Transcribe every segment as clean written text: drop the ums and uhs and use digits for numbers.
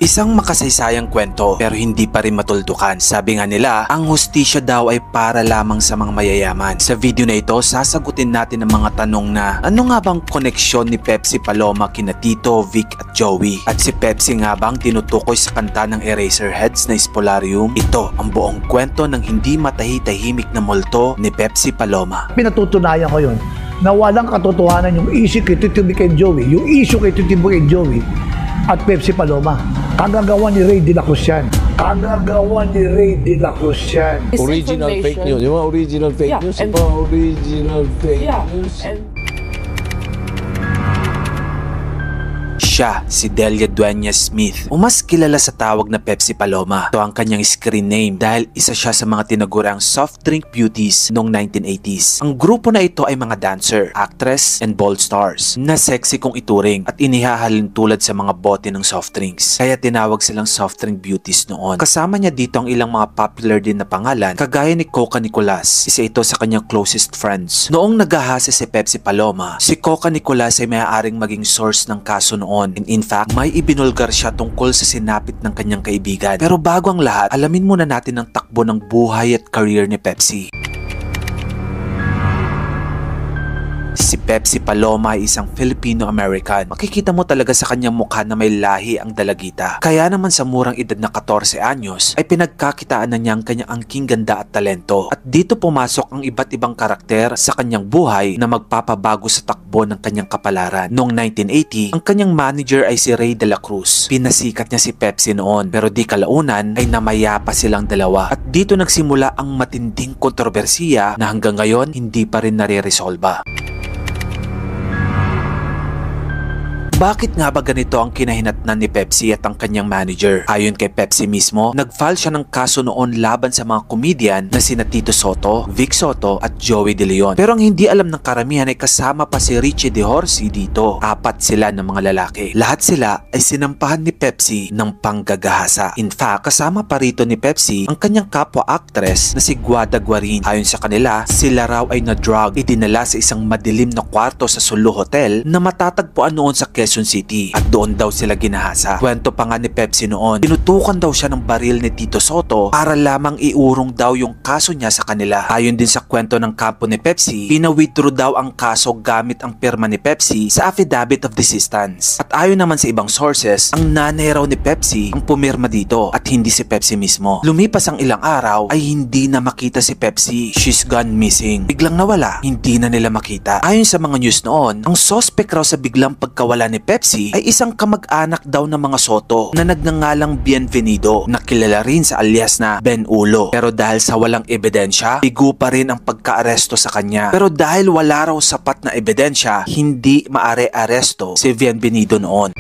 Isang makasaysayang kwento pero hindi pa rin matuldukan. Sabi nga nila, ang hustisya daw ay para lamang sa mga mayayaman. Sa video na ito, sasagutin natin ang mga tanong na ano nga bang koneksyon ni Pepsi Paloma kina Tito, Vic at Joey? At si Pepsi nga bang tinutukoy sa kanta ng Eraserheads na Spolarium? Ito ang buong kwento ng hindi matahi-tahimik na multo ni Pepsi Paloma. Pinatutunayan ko yun na walang katotohanan yung issue kay Tito Vic and Joey, yung issue kay Tito Vic and Joey at Pepsi Paloma. Kagagawa ni Ray de la Cruz yan. Kagagawa ni Ray de la Cruz yan. Original fake news. Yung mga original fake news. Yung mga original fake news. Siya, si Delia Dueñas Smith, o mas kilala sa tawag na Pepsi Paloma. Ito ang kanyang screen name dahil isa siya sa mga tinagurang soft drink beauties noong 1980s. Ang grupo na ito ay mga dancer, actress, and bold stars na sexy kung ituring at inihahalin tulad sa mga bote ng soft drinks. Kaya tinawag silang soft drink beauties noon. Kasama niya dito ang ilang mga popular din na pangalan kagaya ni Coca Nicolas, isa ito sa kanyang closest friends. Noong naghahasa si Pepsi Paloma, si Coca Nicolas ay maaaring maging source ng kaso noon. And in fact, may ibinulgar siya tungkol sa sinapit ng kanyang kaibigan. Pero bago ang lahat, alamin muna natin ang takbo ng buhay at career ni Pepsi. Si Pepsi Paloma ay isang Filipino-American. Makikita mo talaga sa kanyang mukha na may lahi ang dalagita. Kaya naman sa murang edad na 14 anyos ay pinagkakitaan na niya ang kanyang angking ganda at talento. At dito pumasok ang iba't ibang karakter sa kanyang buhay na magpapabago sa takbo ng kanyang kapalaran. Noong 1980, ang kanyang manager ay si Ray de la Cruz. Pinasikat niya si Pepsi noon pero di kalaunan ay namayapa silang dalawa. At dito nagsimula ang matinding kontrobersiya na hanggang ngayon hindi pa rin nare-resolba. Bakit nga ba ganito ang kinahinatnan ni Pepsi at ang kanyang manager? Ayon kay Pepsi mismo, nag-file siya ng kaso noon laban sa mga komedyan na sina Tito Sotto, Vic Sotto at Joey De Leon. Pero ang hindi alam ng karamihan ay kasama pa si Richie De Horsey dito. 4 sila ng mga lalaki. Lahat sila ay sinampahan ni Pepsi ng panggagahasa. In fact, kasama pa rito ni Pepsi ang kanyang kapwa actress na si Guada Guarin. Ayon sa kanila, sila raw ay na-drug, idinala sa isang madilim na kwarto sa Sulu Hotel na matatagpuan noon sa Quezon City at doon daw sila ginahasa. Kwento pa nga ni Pepsi noon, tinutukan daw siya ng baril ni Tito Sotto para lamang iurong daw yung kaso niya sa kanila. Ayon din sa kwento ng kampo ni Pepsi, pina-withdraw daw ang kaso gamit ang pirma ni Pepsi sa affidavit of desistance. At ayon naman sa ibang sources, ang nanay raw ni Pepsi ang pumirma dito at hindi si Pepsi mismo. Lumipas ang ilang araw ay hindi na makita si Pepsi. She's gone missing. Biglang nawala, hindi na nila makita. Ayon sa mga news noon, ang suspect raw sa biglang pagkawala ni Pepsi ay isang kamag-anak daw ng mga Sotto na nagngangalang Bienvenido na kilala rin sa alias na Ben Ulo. Pero dahil sa walang ebidensya, bigo pa rin ang pagka-aresto sa kanya. Pero dahil wala raw sapat na ebidensya, hindi maare-aresto si Bienvenido noon.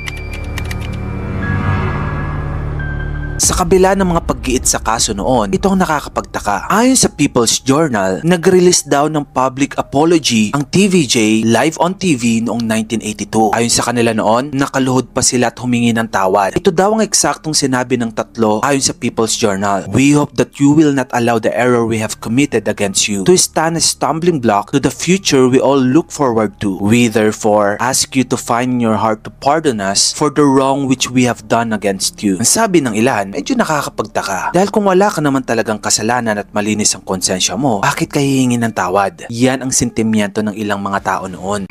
Sa kabila ng mga paggiit sa kaso noon, ito ang nakakapagtaka. Ayon sa People's Journal, nag-release daw ng public apology ang TVJ live on TV noong 1982. Ayon sa kanila noon, nakaluhod pa sila at humingi ng tawad. Ito daw ang eksaktong sinabi ng tatlo ayon sa People's Journal. We hope that you will not allow the error we have committed against you to stand a stumbling block to the future we all look forward to. We therefore ask you to find in your heart to pardon us for the wrong which we have done against you. Ang sabi ng ilan, medyo nakakapagtaka. Dahil kung wala ka naman talagang kasalanan at malinis ang konsensya mo, bakit ka hihingi ng tawad? Yan ang sentimiento ng ilang mga tao noon.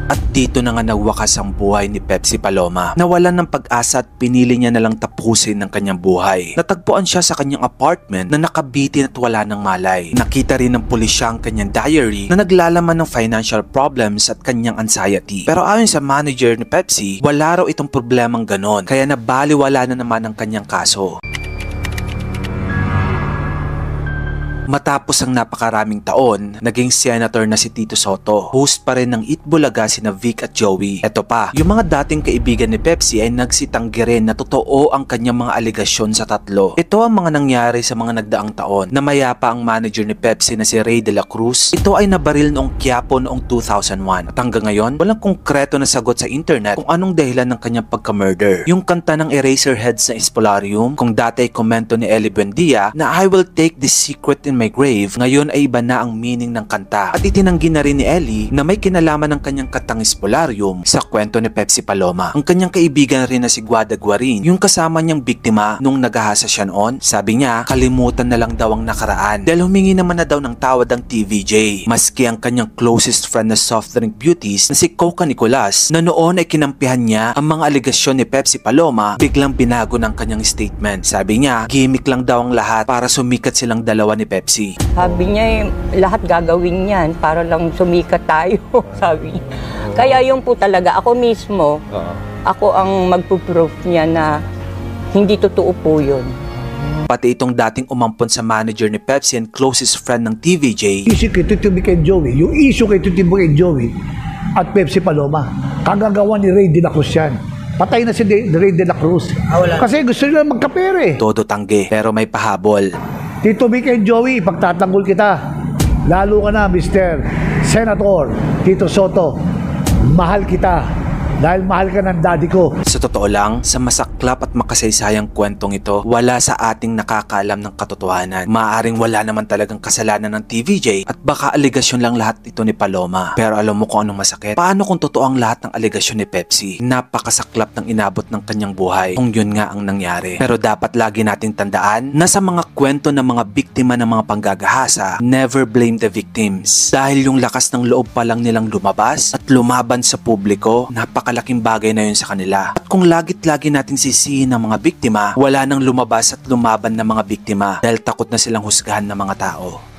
At dito na nga nagwakas ang buhay ni Pepsi Paloma. Nawalan ng pag-asa at pinili niya na lang tapusin ng kanyang buhay. Natagpuan siya sa kanyang apartment na nakabitin at wala ng malay. Nakita rin ng pulisya ang kanyang diary na naglalaman ng financial problems at kanyang anxiety. Pero ayon sa manager ni Pepsi, wala raw itong problemang ganon. Kaya nabaliwala na naman ang kanyang kaso. Matapos ang napakaraming taon, naging senator na si Tito Sotto. Host pa rin ng Eat Bulaga sina Vic at Joey. Eto pa, yung mga dating kaibigan ni Pepsi ay nagsitanggi rin na totoo ang kanyang mga aligasyon sa tatlo. Ito ang mga nangyari sa mga nagdaang taon. Namayapa ang manager ni Pepsi na si Ray de la Cruz. Ito ay nabaril noong Quiapo noong 2001. At hanggang ngayon, walang konkreto na sagot sa internet kung anong dahilan ng kanyang pagka-murder. Yung kanta ng Eraserheads na Spolarium, kung dati ay komento ni Ellie Buendia na I will take this secret in in My Grave, ngayon ay iba na ang meaning ng kanta. At itinanggi na rin ni Ellie na may kinalaman ng kanyang kantang Spoilarium sa kwento ni Pepsi Paloma. Ang kanyang kaibigan rin na si Guada Guarin, yung kasama niyang biktima nung naghahasa siya noon, sabi niya kalimutan na lang daw ang nakaraan dahil humingi naman na daw ng tawad ang TVJ. Maski ang kanyang closest friend na soft drink beauties na si Coca Nicolas na noon ay kinampihan niya ang mga aligasyon ni Pepsi Paloma, biglang binago ng kanyang statement. Sabi niya gimmick lang daw ang lahat para sumikat silang dalawa ni Pepsi. Sabi niya lahat gagawin yan para lang sumikat tayo, sabi niya. Kaya yun po talaga, ako mismo, ako ang magpo-proof niya na hindi totoo po yun. Pati itong dating umampon sa manager ni Pepsi and closest friend ng TVJ, Issue kay Tito Vic and Joey, yung issue kay Tito Vic and Joey at Pepsi Paloma, kagagawa ni Ray de la Cruz yan. Patay na si Ray de la Cruz. Kasi gusto nila magkapere. todo tanggi pero may pahabol. Tito Vic and Joey, pagtatanggol kita. Lalo ka na, Mr. Senator Tito Soto. Mahal kita. Dahil mahal ka ng daddy ko. Sa totoo lang, sa masaklap at makasaysayang kwentong ito, wala sa ating nakakaalam ng katotohanan. Maaaring wala naman talagang kasalanan ng TVJ at baka aligasyon lang lahat ito ni Paloma. Pero alam mo kung anong masakit? Paano kung totoo ang lahat ng aligasyon ni Pepsi? Napakasaklap ng inabot ng kanyang buhay kung yun nga ang nangyari. Pero dapat lagi nating tandaan na sa mga kwento ng mga biktima ng mga panggagahasa, never blame the victims. Dahil yung lakas ng loob pa lang nilang lumabas at lumaban sa publiko, napakalaking bagay na yun sa kanila. At kung lagit-lagi nating sisihin ng mga biktima, wala nang lumabas at lumaban ng mga biktima dahil takot na silang husgahan ng mga tao.